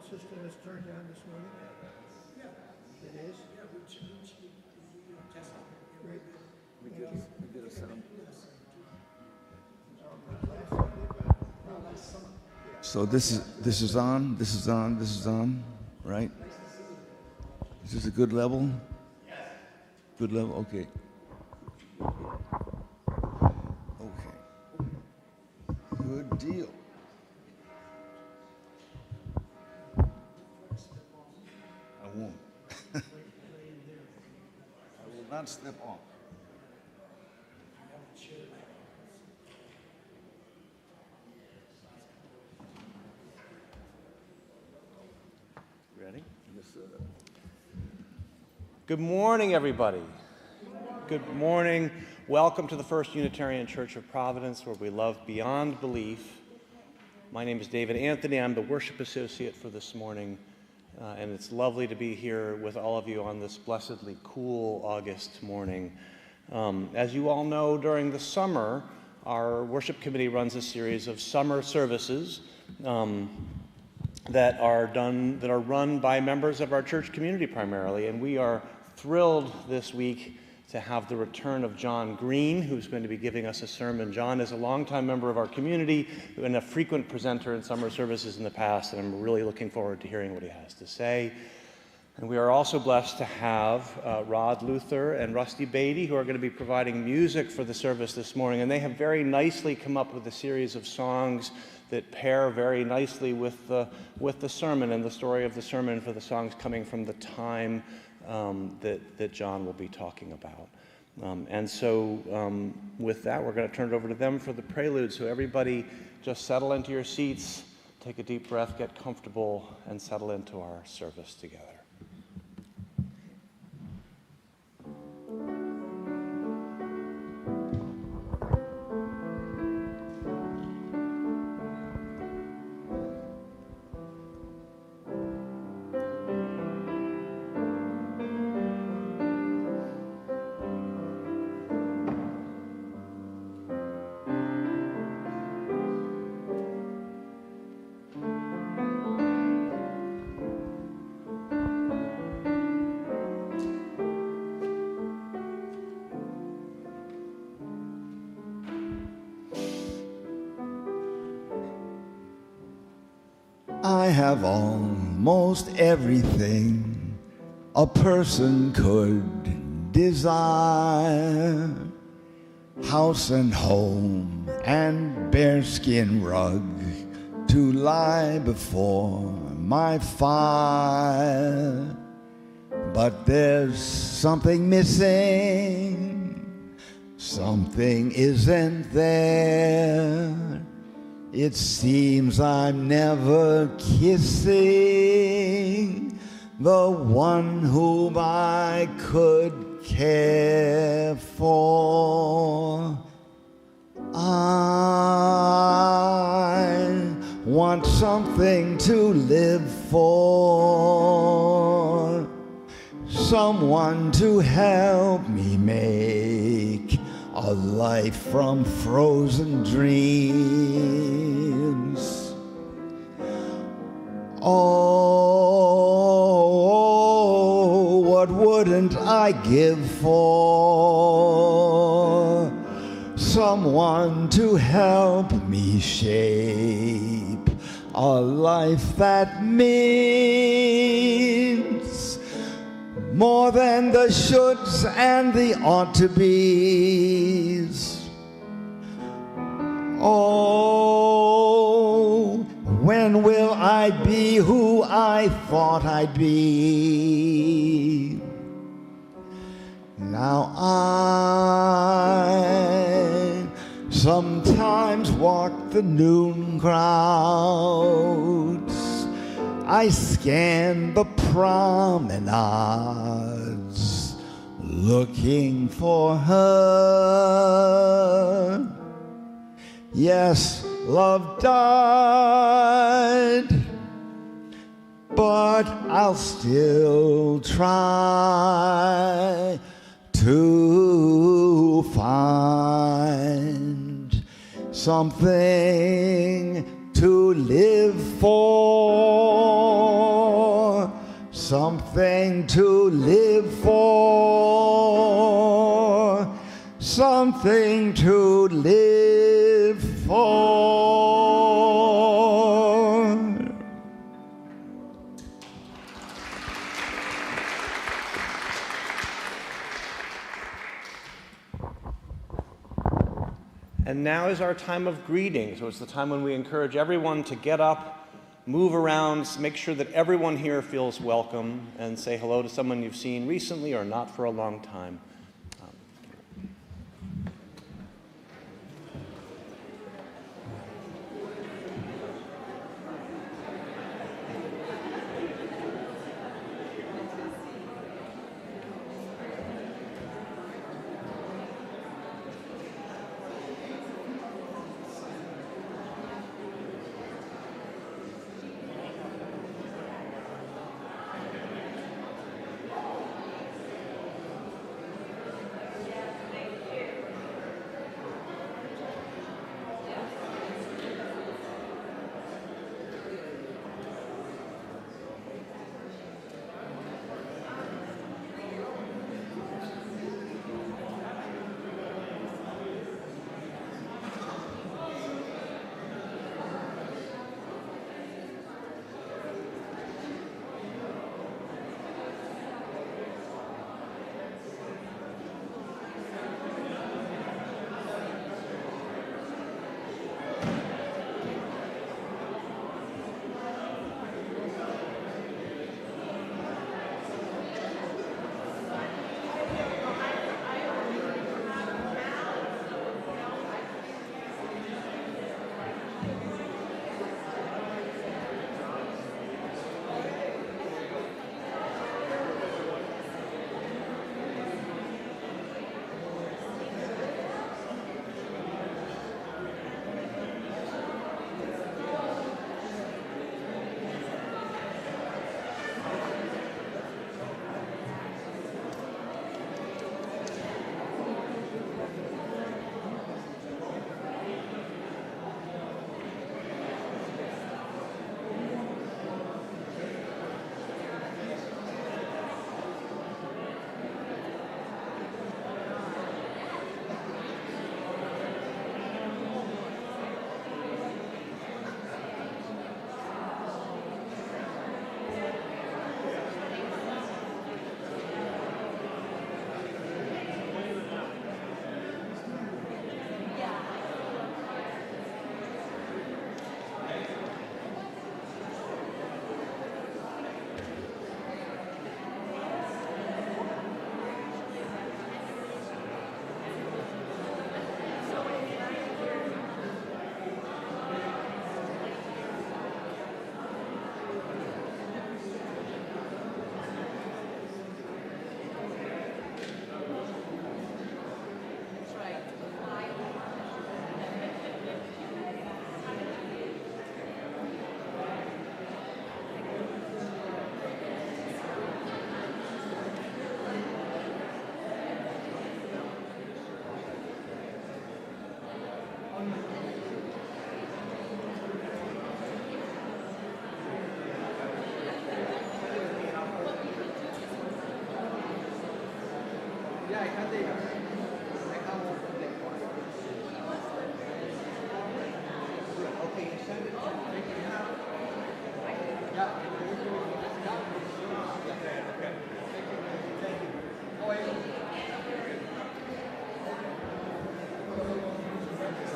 system is turned on this morning? Yeah. It is? Yeah, we tested it. Great. We did a sound. So this is on, right? Is this a good level? Yes. Good level, okay. Okay. Good deal. I won't. I will not step on. Ready? Yes, sir. Good morning, everybody. Good morning. Welcome to the First Unitarian Church of Providence, where we love beyond belief. My name is David Anthony. I'm the worship associate for this morning, and it's lovely to be here with all of you on this blessedly cool August morning. As you all know, during the summer, our worship committee runs a series of summer services that are run by members of our church community primarily, and we are thrilled this week to have the return of John Green, who's going to be giving us a sermon. John is a longtime member of our community and a frequent presenter in summer services in the past, and I'm really looking forward to hearing what he has to say. And we are also blessed to have Rod Luther and Rusty Beatty, who are going to be providing music for the service this morning, and they have very nicely come up with a series of songs that pair very nicely with the sermon and the story of the sermon for the songs coming from the time that John will be talking about. And so with that, we're going to turn it over to them for the prelude. So everybody just settle into your seats, take a deep breath, get comfortable, and settle into our service together. I have almost everything a person could desire. House and home and bearskin rug to lie before my fire. But there's something missing, something isn't there. It seems I'm never kissing the one whom I could care for. I want something to live for, someone to help me make a life from frozen dreams. Oh, what wouldn't I give for someone to help me shape a life that means more than the shoulds and the ought to be's. Oh, when will I be who I thought I'd be? Now I sometimes walk the noon crowds, I scan the promenades, looking for her. Yes, love died, but I'll still try to find something to live for, something to live for, something to live for. And now is our time of greeting. So it's the time when we encourage everyone to get up, move around, make sure that everyone here feels welcome, and say hello to someone you've seen recently or not for a long time.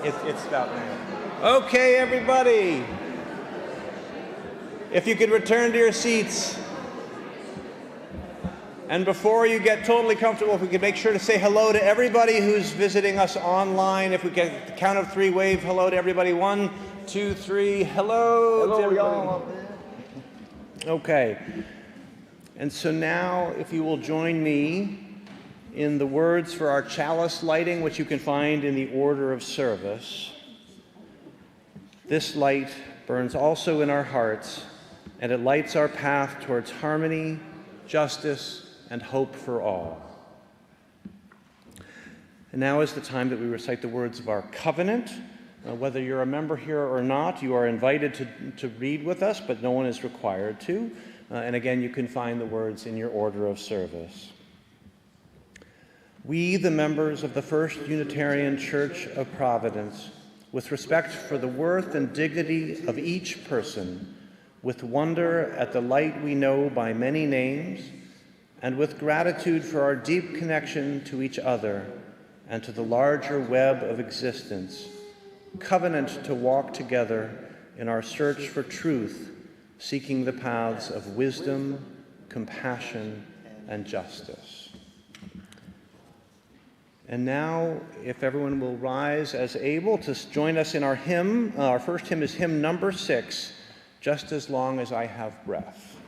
It's about now. Okay, everybody. If you could return to your seats. And before you get totally comfortable, if we could make sure to say hello to everybody who's visiting us online. If we can, at the count of three, wave hello to everybody. 1, 2, 3. Hello to everybody. Okay. And so now, if you will join me in the words for our chalice lighting, which you can find in the order of service. This light burns also in our hearts, and it lights our path towards harmony, justice, and hope for all. And now is the time that we recite the words of our covenant. Whether you're a member here or not, you are invited to read with us, but no one is required to. And again, you can find the words in your order of service. We, the members of the First Unitarian Church of Providence, with respect for the worth and dignity of each person, with wonder at the light we know by many names, and with gratitude for our deep connection to each other and to the larger web of existence, covenant to walk together in our search for truth, seeking the paths of wisdom, compassion, and justice. And now, if everyone will rise as able to join us in our hymn. Our first hymn is hymn number 6, Just as Long as I Have Breath.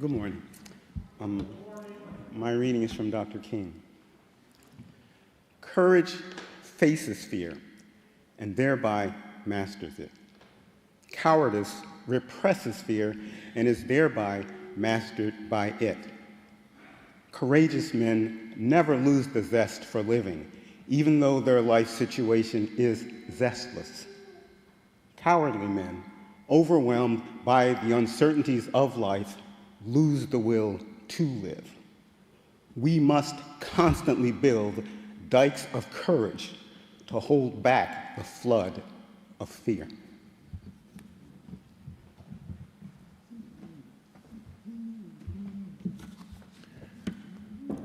Good morning. My reading is from Dr. King. Courage faces fear and thereby masters it. Cowardice represses fear and is thereby mastered by it. Courageous men never lose the zest for living, even though their life situation is zestless. Cowardly men, overwhelmed by the uncertainties of life, lose the will to live. We must constantly build dikes of courage to hold back the flood of fear.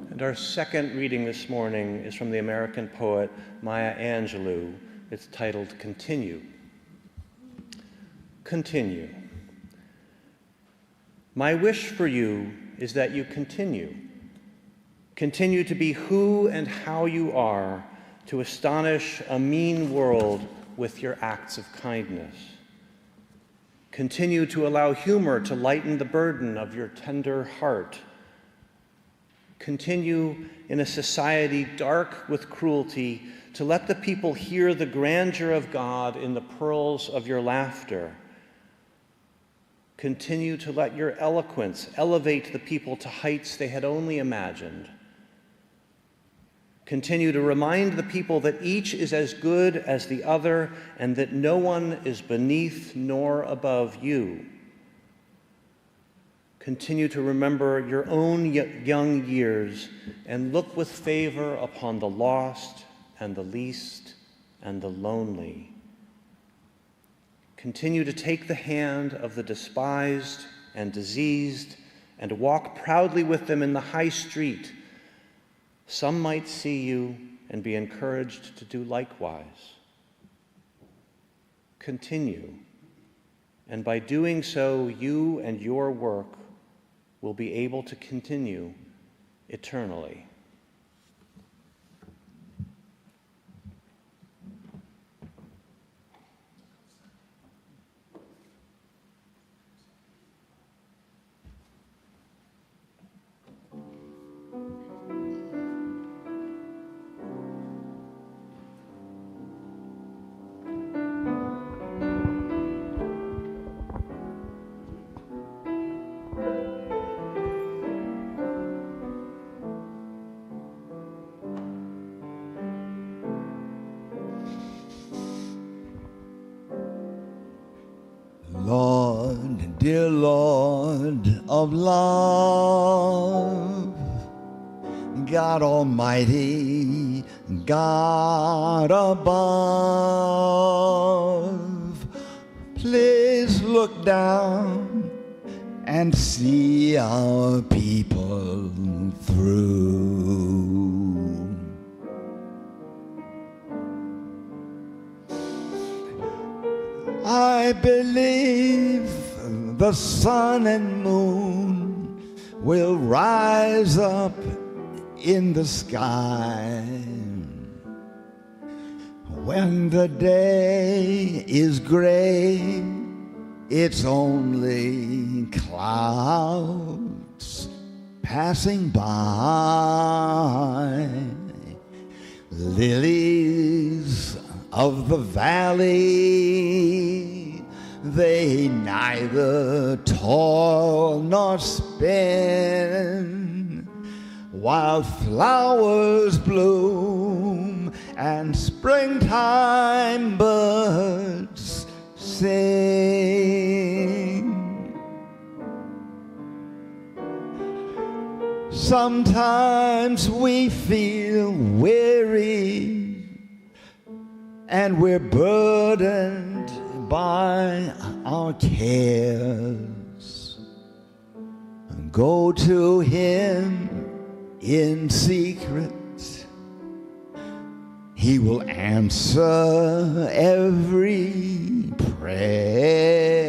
And our second reading this morning is from the American poet Maya Angelou. It's titled Continue. Continue. My wish for you is that you continue. Continue to be who and how you are, to astonish a mean world with your acts of kindness. Continue to allow humor to lighten the burden of your tender heart. Continue in a society dark with cruelty to let the people hear the grandeur of God in the pearls of your laughter. Continue to let your eloquence elevate the people to heights they had only imagined. Continue to remind the people that each is as good as the other and that no one is beneath nor above you. Continue to remember your own young years and look with favor upon the lost and the least and the lonely. Continue to take the hand of the despised and diseased and walk proudly with them in the high street. Some might see you and be encouraged to do likewise. Continue, and by doing so, you and your work will be able to continue eternally. Lord, dear Lord of love, God Almighty, God above, please look down and see our people through. I believe the sun and moon will rise up in the sky when the day is gray. It's only clouds passing by. Lilies of the valley, they neither toil nor spin, while flowers bloom and springtime birds sing. Sometimes we feel weary and we're burdened by our cares. Go to Him in secret. He will answer every prayer.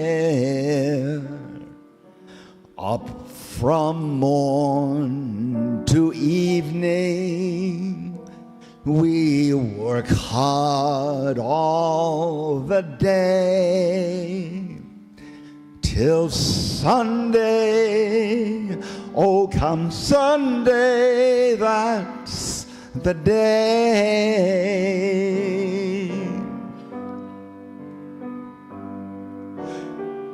Up from morn to evening, we work hard all the day, till Sunday. Oh, come Sunday, that's the day.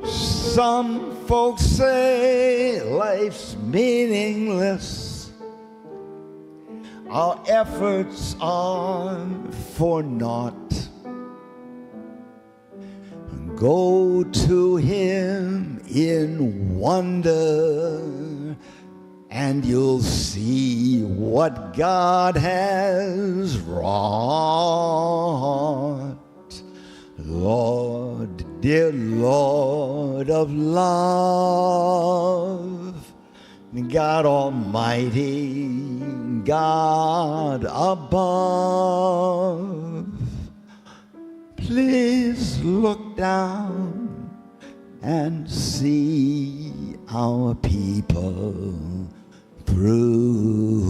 Some folks say life's meaningless, our efforts are for naught. Go to Him in wonder, and you'll see what God has wrought. Lord, dear Lord of love, God Almighty, God above, please look down and see our people through.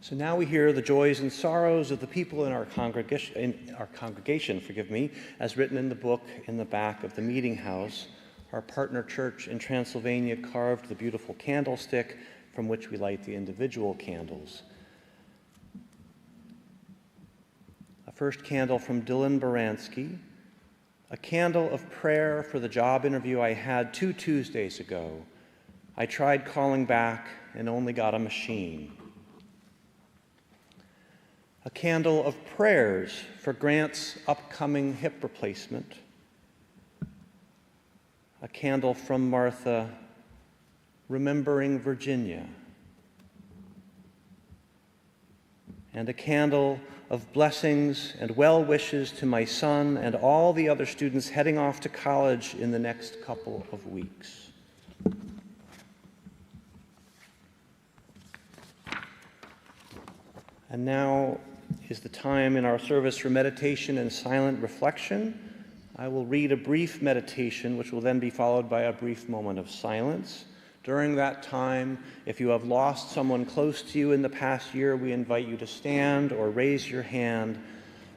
So now we hear the joys and sorrows of the people in our congregation, as written in the book in the back of the meeting house. Our partner church in Transylvania carved the beautiful candlestick from which we light the individual candles. A first candle from Dylan Baranski, a candle of prayer for the job interview I had 2 Tuesdays ago. I tried calling back and only got a machine. A candle of prayers for Grant's upcoming hip replacement. A candle from Martha, remembering Virginia. And a candle of blessings and well wishes to my son and all the other students heading off to college in the next couple of weeks. And now is the time in our service for meditation and silent reflection. I will read a brief meditation, which will then be followed by a brief moment of silence. During that time, if you have lost someone close to you in the past year, we invite you to stand or raise your hand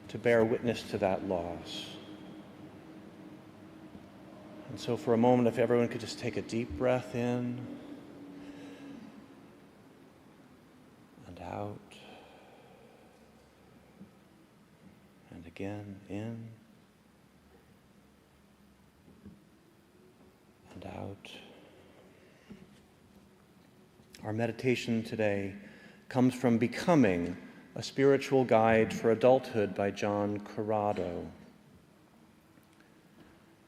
to bear witness to that loss. And so for a moment, if everyone could just take a deep breath in and out, and again in and out. Our meditation today comes from Becoming, a Spiritual Guide for Adulthood by John Corrado.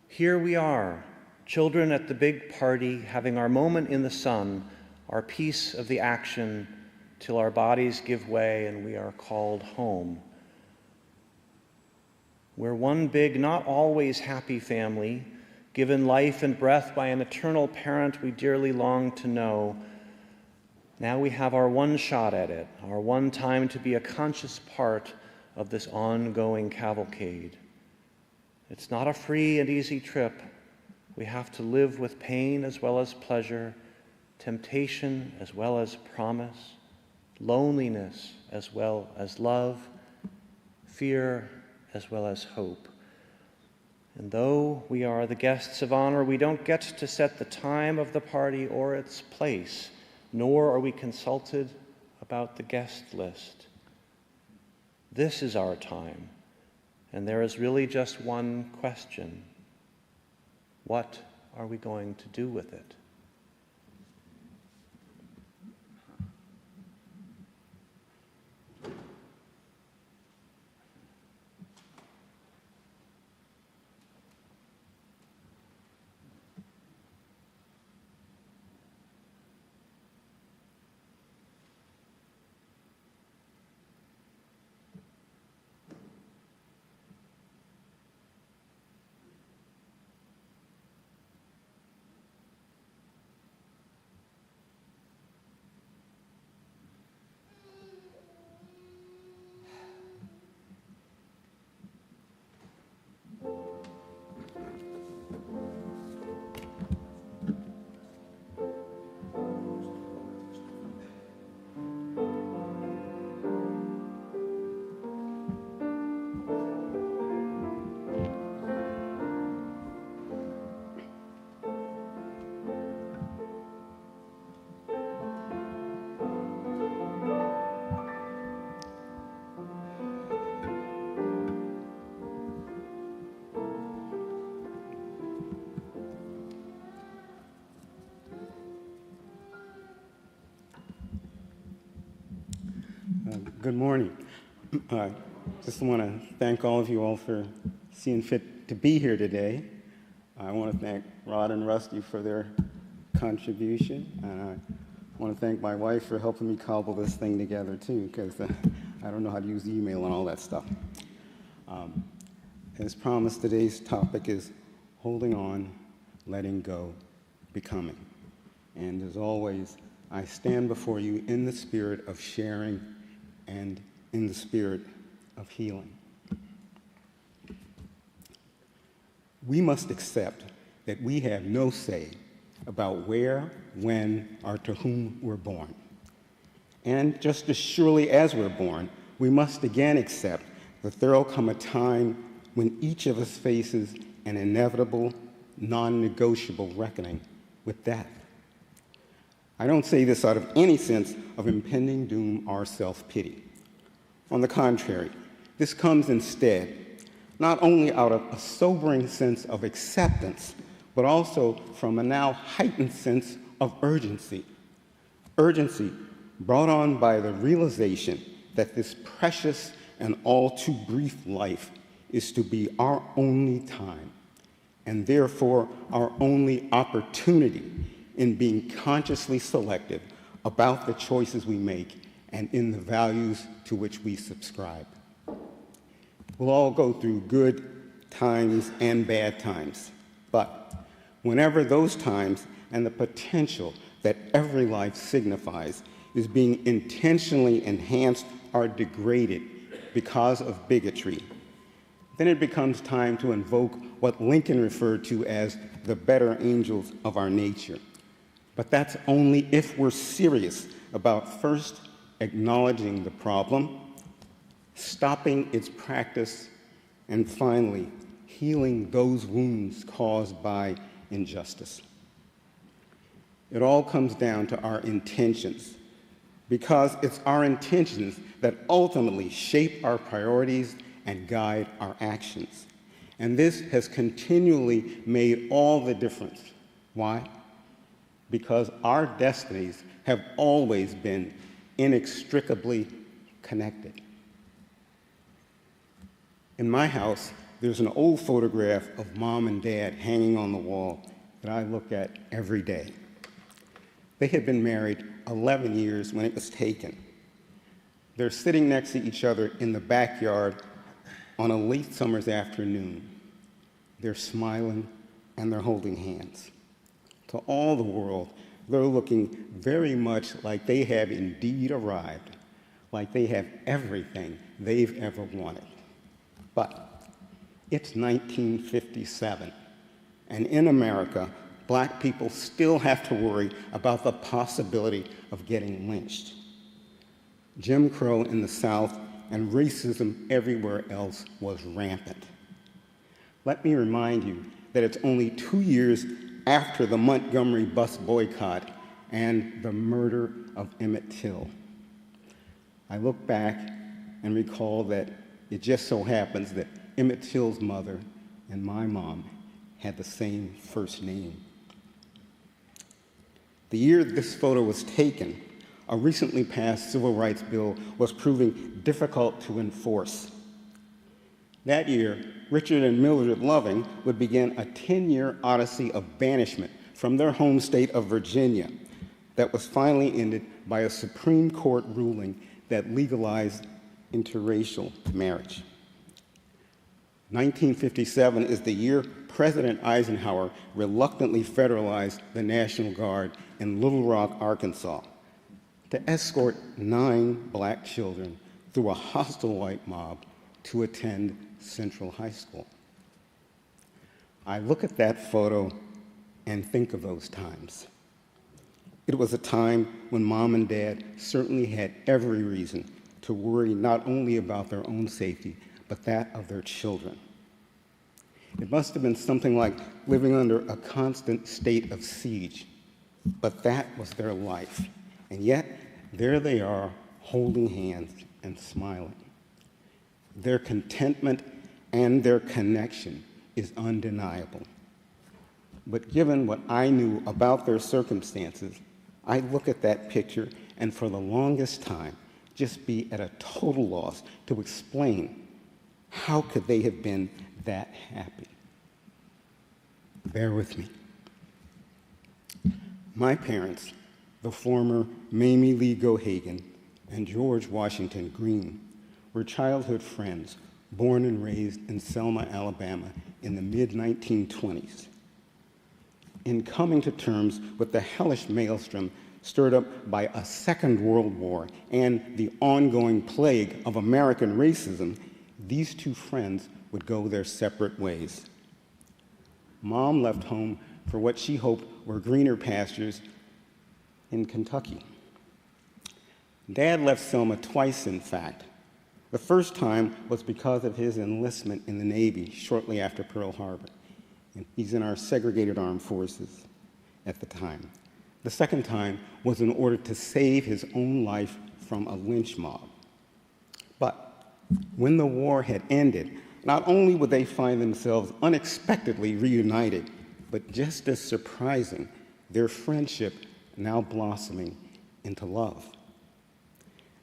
Here we are, children at the big party, having our moment in the sun, our piece of the action, till our bodies give way and we are called home. We're one big, not always happy family, given life and breath by an eternal parent we dearly long to know. Now we have our one shot at it, our one time to be a conscious part of this ongoing cavalcade. It's not a free and easy trip. We have to live with pain as well as pleasure, temptation as well as promise, loneliness as well as love, fear as well as hope. And though we are the guests of honor, we don't get to set the time of the party or its place, nor are we consulted about the guest list. This is our time, and there is really just one question. What are we going to do with it? Good morning. Just want to thank all of you all for seeing fit to be here today. I want to thank Rod and Rusty for their contribution. And I want to thank my wife for helping me cobble this thing together too, because I don't know how to use email and all that stuff. As promised, today's topic is holding on, letting go, becoming. And as always, I stand before you in the spirit of sharing and in the spirit of healing. We must accept that we have no say about where, when, or to whom we're born. And just as surely as we're born, we must again accept that there will come a time when each of us faces an inevitable, non-negotiable reckoning with death. I don't say this out of any sense of impending doom or self-pity. On the contrary, this comes instead not only out of a sobering sense of acceptance, but also from a now heightened sense of urgency. Urgency brought on by the realization that this precious and all too brief life is to be our only time, and therefore our only opportunity in being consciously selective about the choices we make and in the values to which we subscribe. We'll all go through good times and bad times, but whenever those times and the potential that every life signifies is being intentionally enhanced or degraded because of bigotry, then it becomes time to invoke what Lincoln referred to as the better angels of our nature. But that's only if we're serious about first acknowledging the problem, stopping its practice, and finally, healing those wounds caused by injustice. It all comes down to our intentions, because it's our intentions that ultimately shape our priorities and guide our actions. And this has continually made all the difference. Why? Because our destinies have always been inextricably connected. In my house, there's an old photograph of Mom and Dad hanging on the wall that I look at every day. They had been married 11 years when it was taken. They're sitting next to each other in the backyard on a late summer's afternoon. They're smiling and they're holding hands. To all the world, they're looking very much like they have indeed arrived, like they have everything they've ever wanted. But it's 1957, and in America, Black people still have to worry about the possibility of getting lynched. Jim Crow in the South and racism everywhere else was rampant. Let me remind you that it's only 2 years after the Montgomery bus boycott and the murder of Emmett Till. I look back and recall that it just so happens that Emmett Till's mother and my mom had the same first name. The year this photo was taken, a recently passed civil rights bill was proving difficult to enforce. That year, Richard and Mildred Loving would begin a 10-year odyssey of banishment from their home state of Virginia that was finally ended by a Supreme Court ruling that legalized interracial marriage. 1957 is the year President Eisenhower reluctantly federalized the National Guard in Little Rock, Arkansas, to escort 9 Black children through a hostile white mob to attend Central High School. I look at that photo and think of those times. It was a time when Mom and Dad certainly had every reason to worry not only about their own safety, but that of their children. It must have been something like living under a constant state of siege, but that was their life. And yet, there they are, holding hands and smiling. Their contentment and their connection is undeniable. But given what I knew about their circumstances, I look at that picture and for the longest time just be at a total loss to explain how could they have been that happy. Bear with me. My parents, the former Mamie Lee Gohagan and George Washington Green, were childhood friends born and raised in Selma, Alabama in the mid-1920s. In coming to terms with the hellish maelstrom stirred up by a Second World War and the ongoing plague of American racism, these two friends would go their separate ways. Mom left home for what she hoped were greener pastures in Kentucky. Dad left Selma twice, in fact. The first time was because of his enlistment in the Navy shortly after Pearl Harbor. And he's in our segregated armed forces at the time. The second time was in order to save his own life from a lynch mob. But when the war had ended, not only would they find themselves unexpectedly reunited, but just as surprising, their friendship now blossoming into love.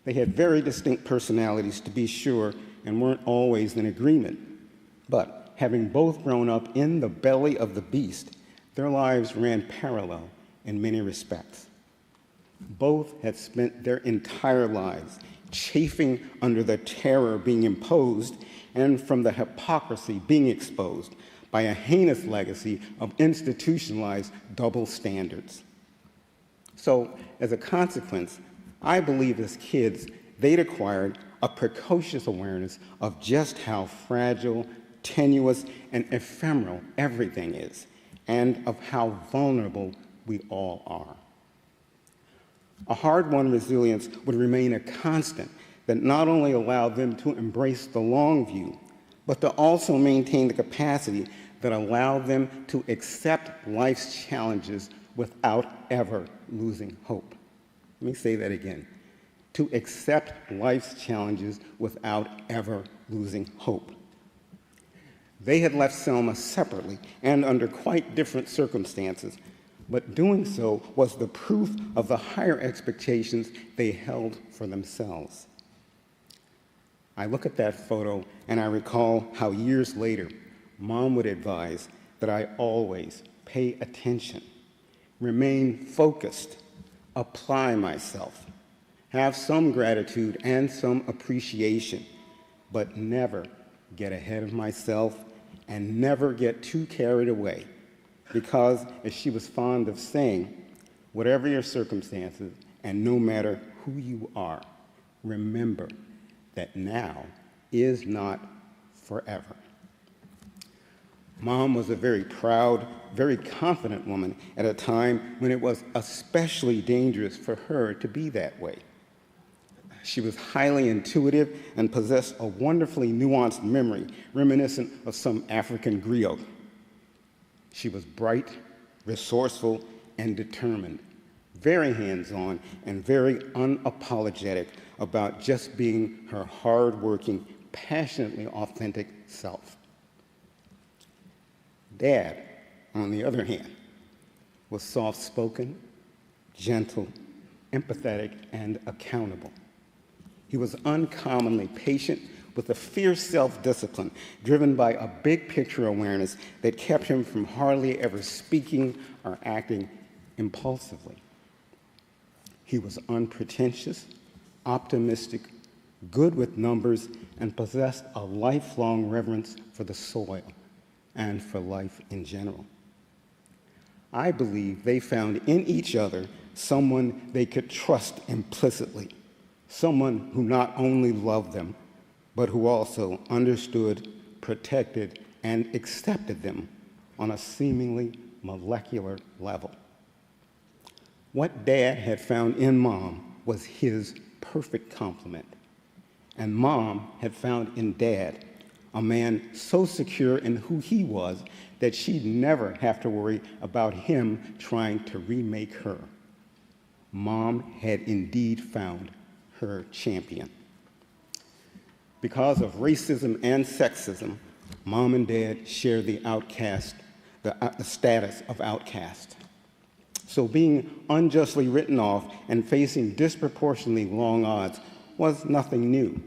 They had very distinct personalities, to be sure, and weren't always in agreement. But having both grown up in the belly of the beast, their lives ran parallel in many respects. Both had spent their entire lives chafing under the terror being imposed and from the hypocrisy being exposed by a heinous legacy of institutionalized double standards. So, as a consequence, I believe as kids, they'd acquired a precocious awareness of just how fragile, tenuous, and ephemeral everything is, and of how vulnerable we all are. A hard-won resilience would remain a constant that not only allowed them to embrace the long view, but to also maintain the capacity that allowed them to accept life's challenges without ever losing hope. Let me say that again. To accept life's challenges without ever losing hope. They had left Selma separately and under quite different circumstances, but doing so was the proof of the higher expectations they held for themselves. I look at that photo and I recall how years later, Mom would advise that I always pay attention, remain focused, apply myself, have some gratitude and some appreciation, but never get ahead of myself and never get too carried away. Because, as she was fond of saying, whatever your circumstances and no matter who you are, remember that now is not forever. Mom was a very proud, very confident woman at a time when it was especially dangerous for her to be that way. She was highly intuitive and possessed a wonderfully nuanced memory reminiscent of some African griot. She was bright, resourceful, and determined, very hands-on and very unapologetic about just being her hard-working, passionately authentic self. Dad, on the other hand, was soft-spoken, gentle, empathetic, and accountable. He was uncommonly patient with a fierce self-discipline driven by a big-picture awareness that kept him from hardly ever speaking or acting impulsively. He was unpretentious, optimistic, good with numbers, and possessed a lifelong reverence for the soil and for life in general. I believe they found in each other someone they could trust implicitly, someone who not only loved them, but who also understood, protected, and accepted them on a seemingly molecular level. What Dad had found in Mom was his perfect complement, and Mom had found in Dad a man so secure in who he was that she'd never have to worry about him trying to remake her. Mom had indeed found her champion. Because of racism and sexism, Mom and Dad share the status of outcast. So being unjustly written off and facing disproportionately long odds was nothing new.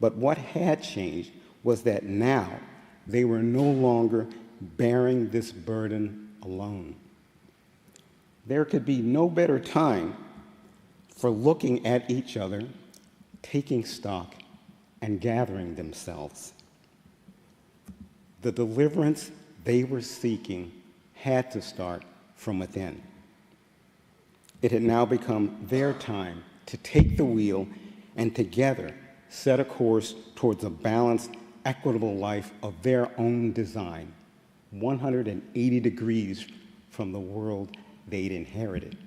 But what had changed was that now they were no longer bearing this burden alone. There could be no better time for looking at each other, taking stock, and gathering themselves. The deliverance they were seeking had to start from within. It had now become their time to take the wheel and together set a course towards a balanced, equitable life of their own design, 180 degrees from the world they'd inherited.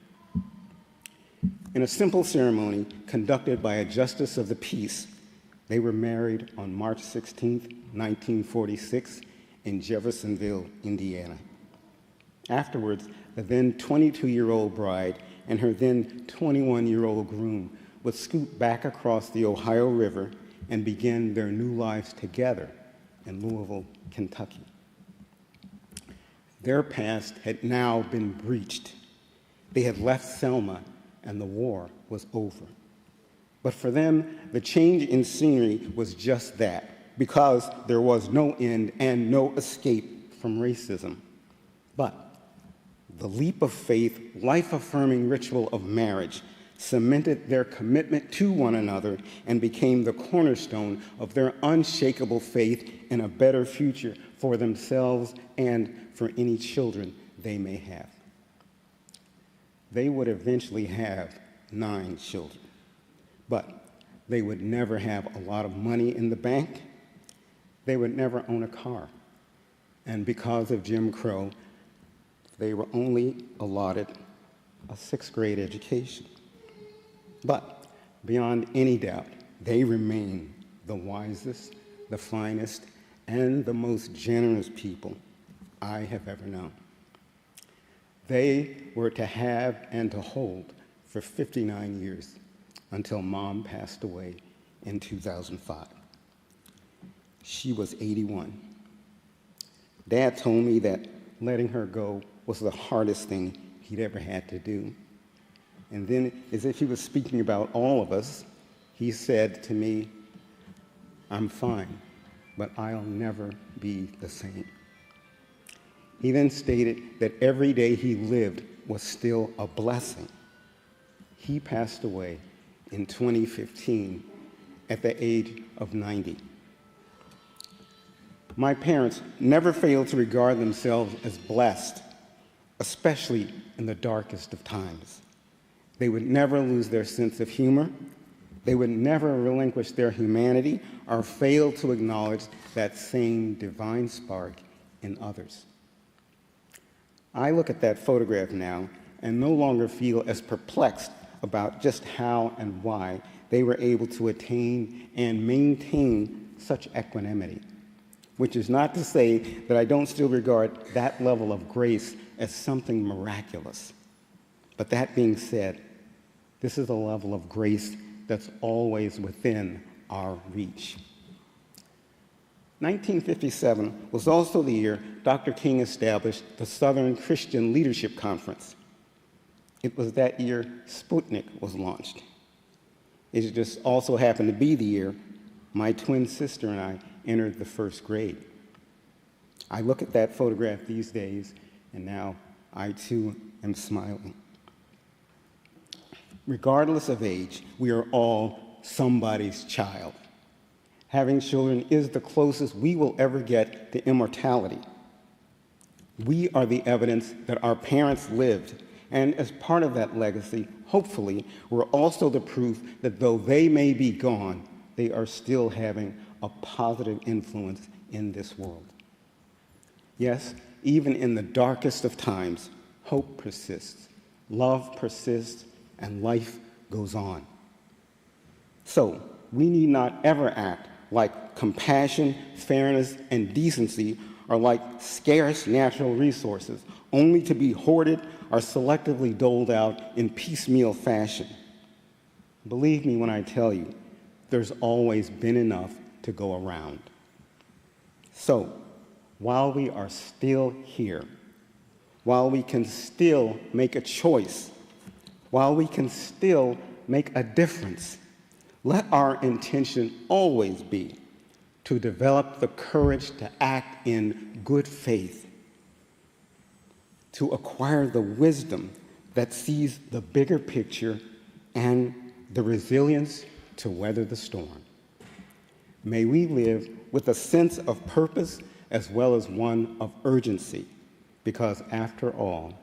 In a simple ceremony conducted by a justice of the peace, they were married on March 16, 1946, in Jeffersonville, Indiana. Afterwards, the then 22-year-old bride and her then 21-year-old groom would scoot back across the Ohio River and begin their new lives together in Louisville, Kentucky. Their past had now been breached. They had left Selma, and the war was over. But for them, the change in scenery was just that, because there was no end and no escape from racism. But the leap of faith, life-affirming ritual of marriage cemented their commitment to one another and became the cornerstone of their unshakable faith in a better future for themselves and for any children they may have. They would eventually have 9 children, but they would never have a lot of money in the bank. They would never own a car. And because of Jim Crow, they were only allotted a 6th grade education. But beyond any doubt, they remain the wisest, the finest, and the most generous people I have ever known. They were to have and to hold for 59 years until Mom passed away in 2005. She was 81. Dad told me that letting her go was the hardest thing he'd ever had to do. And then, as if he was speaking about all of us, he said to me, "I'm fine, but I'll never be the same." He then stated that every day he lived was still a blessing. He passed away in 2015 at the age of 90. My parents never failed to regard themselves as blessed, especially in the darkest of times. They would never lose their sense of humor. They would never relinquish their humanity or fail to acknowledge that same divine spark in others. I look at that photograph now and no longer feel as perplexed about just how and why they were able to attain and maintain such equanimity, which is not to say that I don't still regard that level of grace as something miraculous. But that being said, this is a level of grace that's always within our reach. 1957 was also the year Dr. King established the Southern Christian Leadership Conference. It was that year Sputnik was launched. It just also happened to be the year my twin sister and I entered the 1st grade. I look at that photograph these days, and now I too am smiling. Regardless of age, we are all somebody's child. Having children is the closest we will ever get to immortality. We are the evidence that our parents lived, and as part of that legacy, hopefully, we're also the proof that though they may be gone, they are still having a positive influence in this world. Yes, even in the darkest of times, hope persists, love persists, and life goes on. So, we need not ever act like compassion, fairness, and decency are like scarce natural resources, only to be hoarded or selectively doled out in piecemeal fashion. Believe me when I tell you, there's always been enough to go around. So, while we are still here, while we can still make a choice, while we can still make a difference, let our intention always be to develop the courage to act in good faith, to acquire the wisdom that sees the bigger picture and the resilience to weather the storm. May we live with a sense of purpose as well as one of urgency, because after all,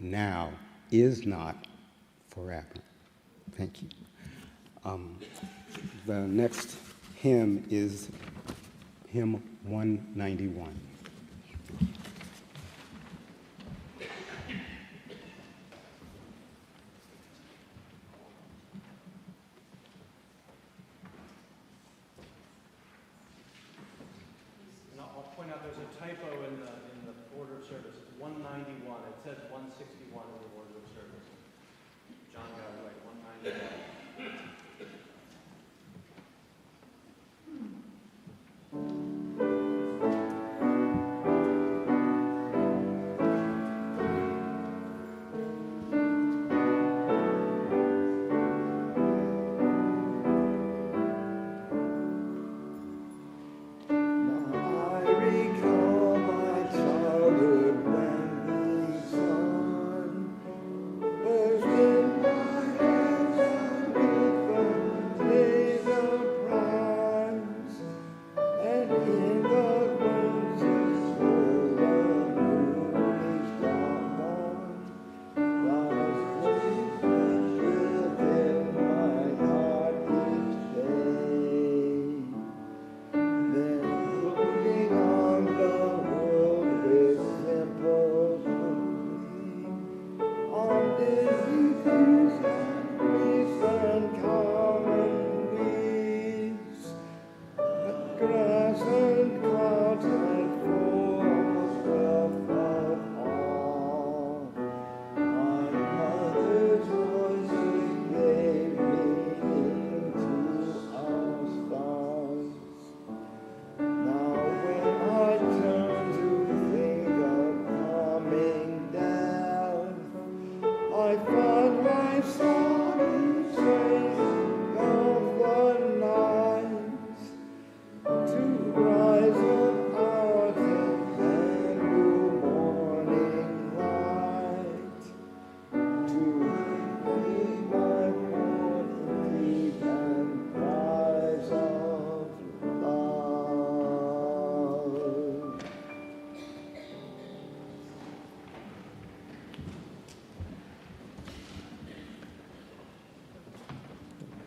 now is not forever. Thank you. The next hymn is hymn 191. And I'll point out there's a typo in the order of service. It's 191. It says 161 in the order of service. John got it right, 191. Thank you.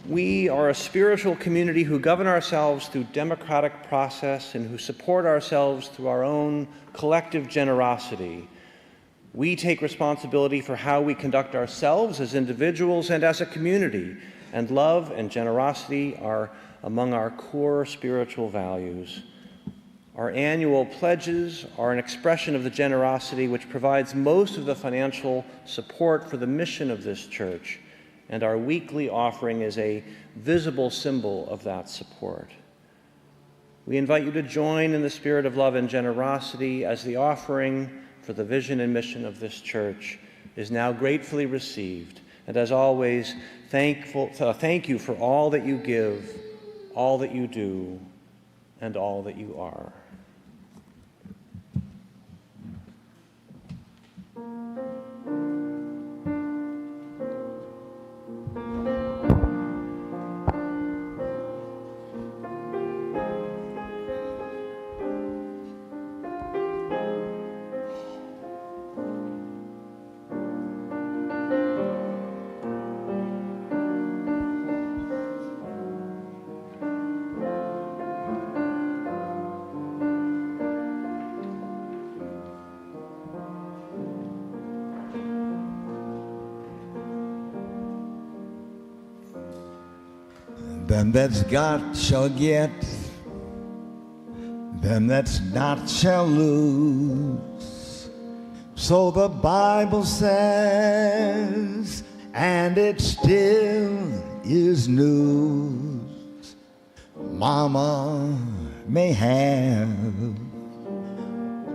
We are a spiritual community who govern ourselves through democratic process and who support ourselves through our own collective generosity. We take responsibility for how we conduct ourselves as individuals and as a community, and love and generosity are among our core spiritual values. Our annual pledges are an expression of the generosity which provides most of the financial support for the mission of this church, and our weekly offering is a visible symbol of that support. We invite you to join in the spirit of love and generosity as the offering for the vision and mission of this church is now gratefully received. And as always, thank you for all that you give, all that you do, and all that you are. Them that's got shall get, them that's not shall lose. So the Bible says, and it still is news. Mama may have,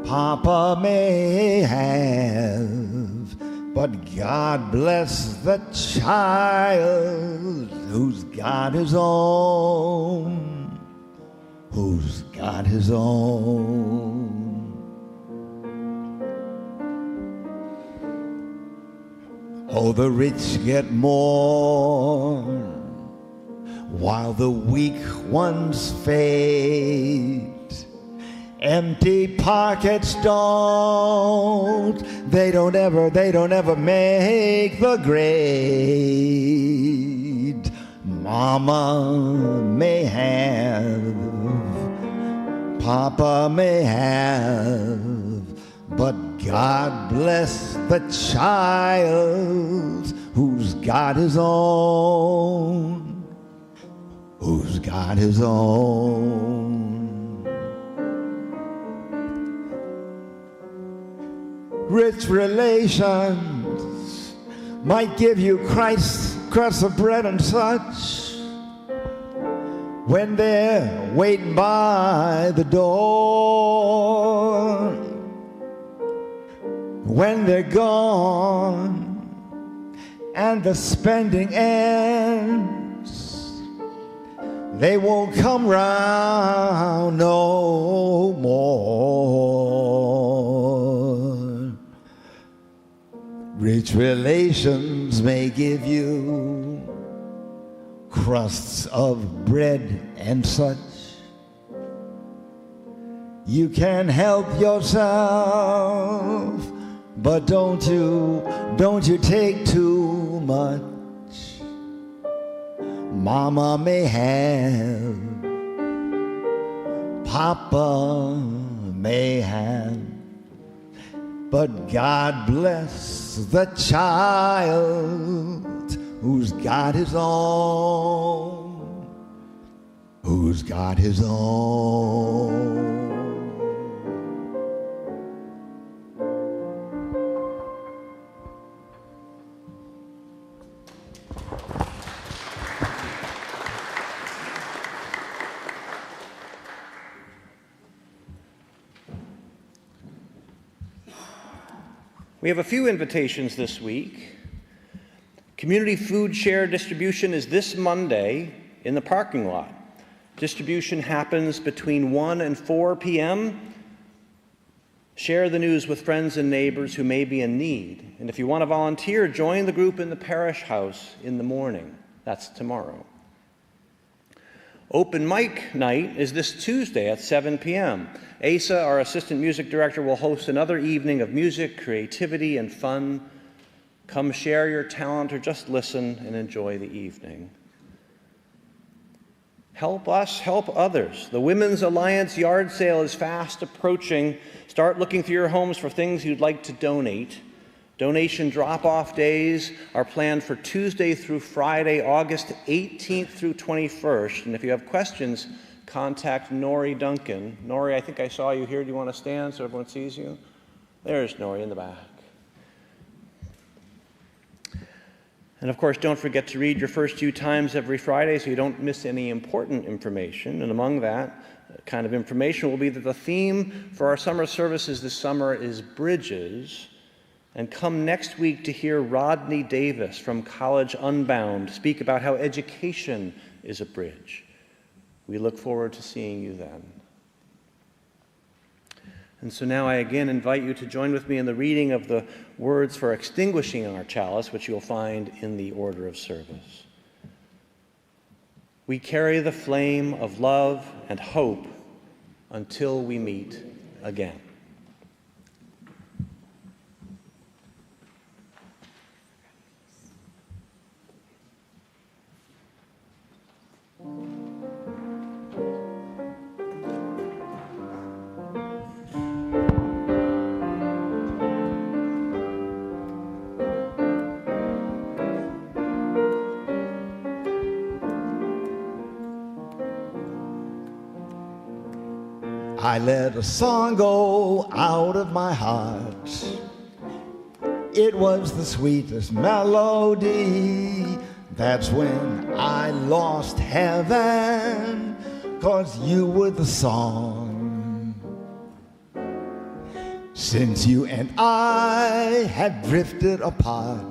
Papa may have, but God bless the child who's got his own, who's got his own. Oh, the rich get more while the weak ones fade. Empty pockets they don't ever make the grade. Mama may have, Papa may have, but God bless the child who's got his own, who's got his own. Rich relations might give you Christ's crust of bread and such when they're waiting by the door. When they're gone and the spending ends, they won't come round no more. Rich relations may give you crusts of bread and such You can help yourself, but don't you take too much. Mama may have, Papa may have, but God bless the child who's got his own, who's got his own. We have a few invitations this week. Community food share distribution is this Monday in the parking lot. Distribution happens between 1 and 4 p.m. Share the news with friends and neighbors who may be in need. And if you want to volunteer, join the group in the parish house in the morning. That's tomorrow. Open mic night is this Tuesday at 7 p.m. Asa, our assistant music director, will host another evening of music, creativity, and fun. Come share your talent or just listen and enjoy the evening. Help us, help others. The Women's Alliance yard sale is fast approaching. Start looking through your homes for things you'd like to donate. Donation drop-off days are planned for Tuesday through Friday, August 18th through 21st. And if you have questions, contact Nori Duncan. Nori, I think I saw you here. Do you want to stand so everyone sees you? There's Nori in the back. And of course, don't forget to read your first few times every Friday so you don't miss any important information. And among that kind of information will be that the theme for our summer services this summer is bridges. And come next week to hear Rodney Davis from College Unbound speak about how education is a bridge. We look forward to seeing you then. And so now I again invite you to join with me in the reading of the words for extinguishing our chalice, which you'll find in the order of service. We carry the flame of love and hope until we meet again. I let a song go out of my heart. It was the sweetest melody. That's when I lost heaven, 'cause you were the song. Since you and I had drifted apart,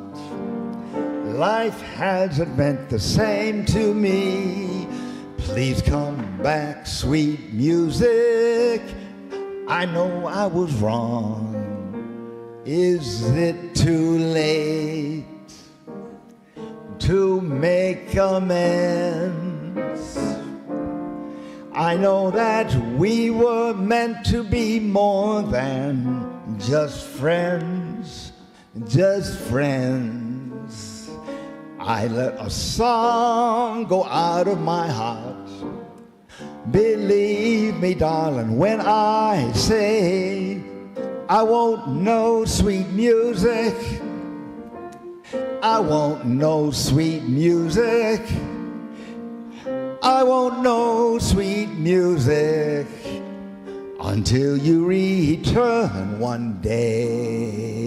life hasn't meant the same to me. Please come back, sweet music. I know I was wrong. Is it too late to make amends? I know that we were meant to be more than just friends, just friends. I let a song go out of my heart. Believe me, darling, when I say I won't know sweet music, I won't know sweet music, I won't know sweet music until you return one day.